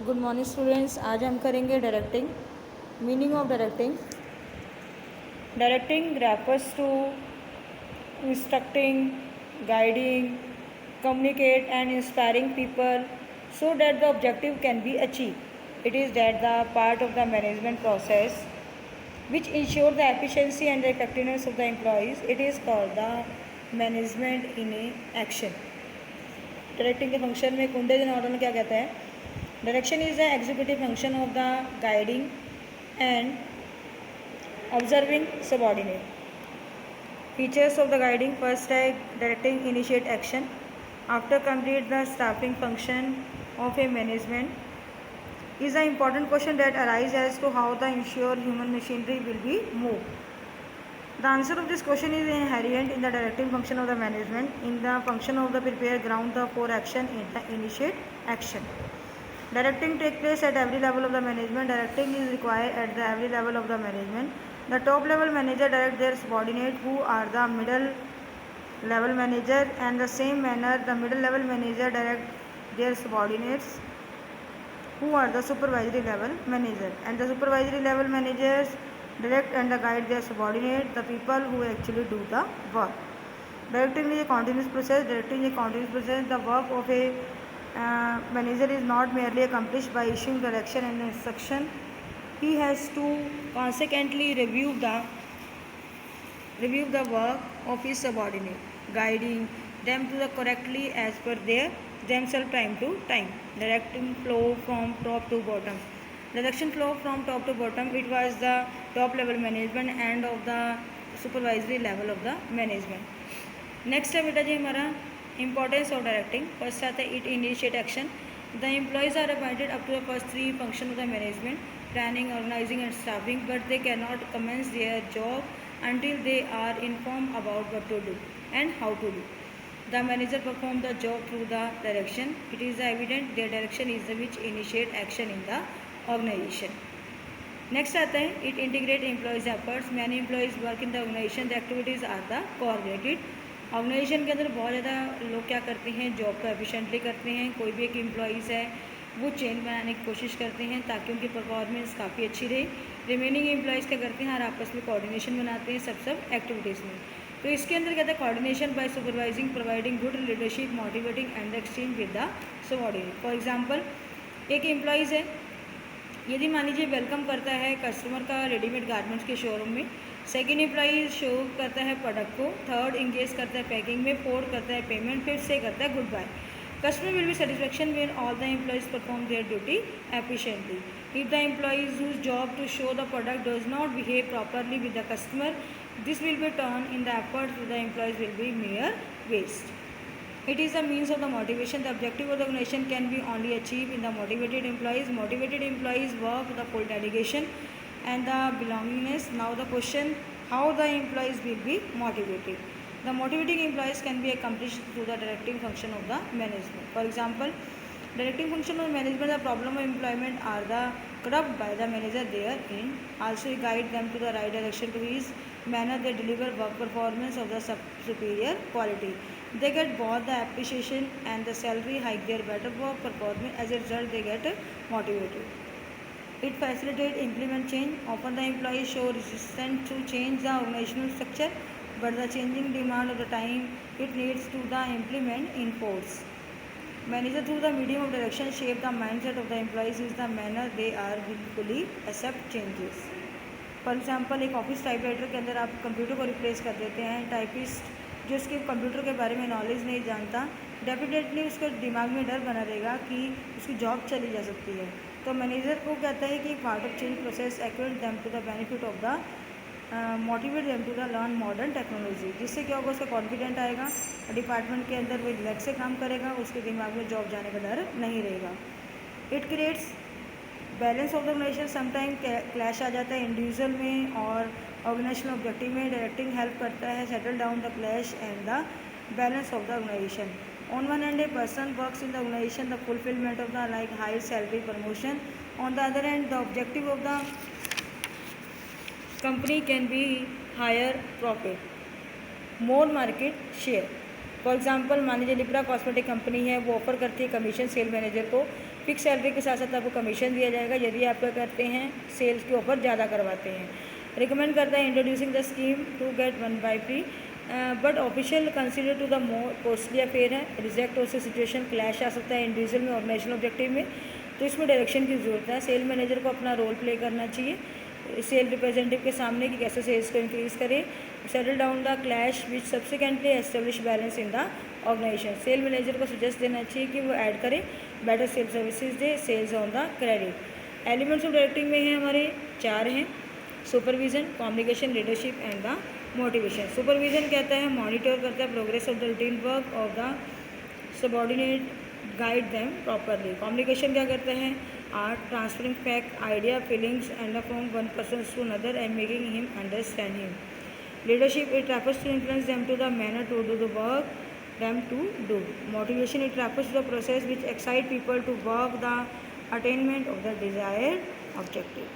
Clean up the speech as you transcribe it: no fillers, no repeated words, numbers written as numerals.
Good morning students. आज हम करेंगे directing. Meaning of directing. Directing refers to instructing, guiding, communicate and inspiring people so that the objective can be achieved. It is that the part of the management process which ensure the efficiency and the effectiveness of the employees. It is called the management in a action. Directing के function में कुंडे दिन order में क्या कहता है? Direction is the executive function of the guiding and observing subordinate. Features of the guiding. First है directing initiate action after complete the staffing function of a management is an important question that arises as to how the ensure human machinery will be moved. The answer of this question is inherent in the directing function of the management. In the function of the prepare ground the for action in the initiate action. Directing takes place at every level of the management. Directing is required at the every level of the management. The top level manager direct their subordinate who are the middle level manager, and the same manner the middle level manager direct their subordinates who are the supervisory level manager, and the supervisory level managers direct and guide their subordinate, the people who actually do the work. Directing is a continuous process. Directing is a continuous process. The work of a manager is not merely accomplished by issuing direction and instruction. He has to consequently review the work of his subordinate, guiding them to the correctly as per their themselves time to time. Directing flow from top to bottom. Direction flow from top to bottom. It was the top level management and of the supervisory level of the management. Next है बेटा जी हमारा importance of directing. First आता है it initiate action. The employees are appointed up to the first three function of the management, planning, organising and staffing, but they can not commence their job until they are informed about what to do and how to do. The manager perform the job through the direction. It is evident their direction is the which initiate action in the organization. Next आता है it integrate employees efforts. Many employees work in the organization. The activities are the coordinated. Organisation के अंदर बहुत ज़्यादा लोग क्या करते हैं, जॉब को एफिशिएंटली करते हैं. कोई भी एक एम्प्लॉइज़ है वो चेन बनाने की कोशिश करते हैं ताकि उनकी परफॉर्मेंस काफ़ी अच्छी रहे. रिमेनिंग एम्प्लॉइज़ क्या करते हैं, हर आपस में कोऑर्डिनेशन बनाते हैं सब एक्टिविटीज़ में. तो इसके अंदर कहता है coordination by supervising, providing good leadership, motivating and exchange with the subordinate. For example एक एम्प्लॉइज़ है, यदि मान लीजिए वेलकम करता है कस्टमर का रेडीमेड गारमेंट्स के शोरूम में. सेकेंड एम्प्लॉई शो करता है प्रोडक्ट को. थर्ड इंगेज करता है पैकिंग में. फोर्थ करता है पेमेंट. फिफ्थ से करता है good bye. Customer will be satisfaction when all the employees perform their duty efficiently. If the employees whose job to show the product does not behave properly with the customer, this will be turned in the efforts of the employees will be mere waste. It is a means of the motivation. The objective of the organization can be only achieved in the motivated employees. Motivated employees work with the full dedication and the belongingness. Now the question, how the employees will be motivated? The motivating employees can be accomplished through the directing function of the management. For example, directing function of management, the problem of employment are the corrupt by the manager therein. Also guide them to the right direction to his manner they deliver work performance of the superior quality. They get both the appreciation and the salary hike their better work performance. As a result, they get motivated. It facilitates implement change. Often the employees show resistance to change the organizational structure, but the changing demand of the time it needs to the implement in force. Manager through the medium of direction shape the mindset of the employees is the manner they are willfully accept changes. For example एक office typewriter के अंदर आप computer को replace कर देते हैं. Typist जो उसके कंप्यूटर के बारे में नॉलेज नहीं जानता, डेफिनेटली उसके दिमाग में डर बना रहेगा कि उसकी जॉब चली जा सकती है. तो मैनेजर को कहता है कि part of change process acquaint them to the benefit of the motivate them to the learn modern technology. जिससे क्या होगा, उसका कॉन्फिडेंट आएगा, डिपार्टमेंट के अंदर वो रिलैक्स से काम करेगा, उसके दिमाग में जॉब जाने का डर नहीं रहेगा. It creates balance of the organization. Sometime clash आ जाता है इंडिविजुअल में और ऑर्गेनाइजेशनल ऑब्जेक्टिव में. डायरेक्टिंग हेल्प करता है settle down the clash and the balance of the organization. On one hand, a person works in the organization the fulfillment of the like high salary promotion. On the other hand, the objective of the company can be higher profit, more market share. For example मान लीजिए Libra cosmetic company है, वो offer करती है commission cell manager को fix salary के साथ साथ आपको कमीशन दिया जाएगा यदि आप क्या करते हैं सेल्स के ऊपर ज़्यादा करवाते हैं। रिकमेंड करता है introducing the scheme to get 1 buy free, but official consider to the more costly affair है। रिजेक्ट हो से सिचुएशन क्लैश आ सकता है इंडिविजुअल में ऑर्गेनाइजेशनल ऑब्जेक्टिव में, तो इसमें डायरेक्शन की ज़रूरत है। सेल मैनेजर को अपना रोल प्ले करना चाहिए सेल रिप्रेजेंटेटिव के सामने कि कैसे सेल्स को इंक्रीज़ करें। Settle down the clash which subsequently establish balance in the organisation. Sale manager को सजेस्ट देना चाहिए कि वो ऐड करें बेटर सेल सर्विसेज दे sales on the credit. Elements of directing में है हमारे 4 हैं, supervision, communication, leadership and the motivation. Supervision कहता है मॉनिटर करता है progress of the routine work of the subordinate, guide them properly. Communication क्या करता है art transferring fact idea feelings and from one person to another and making him understand him. Leadership it refers to influence them to the manner to do the work them to do. Motivation it refers to the process which excite people to work the attainment of the desired objective.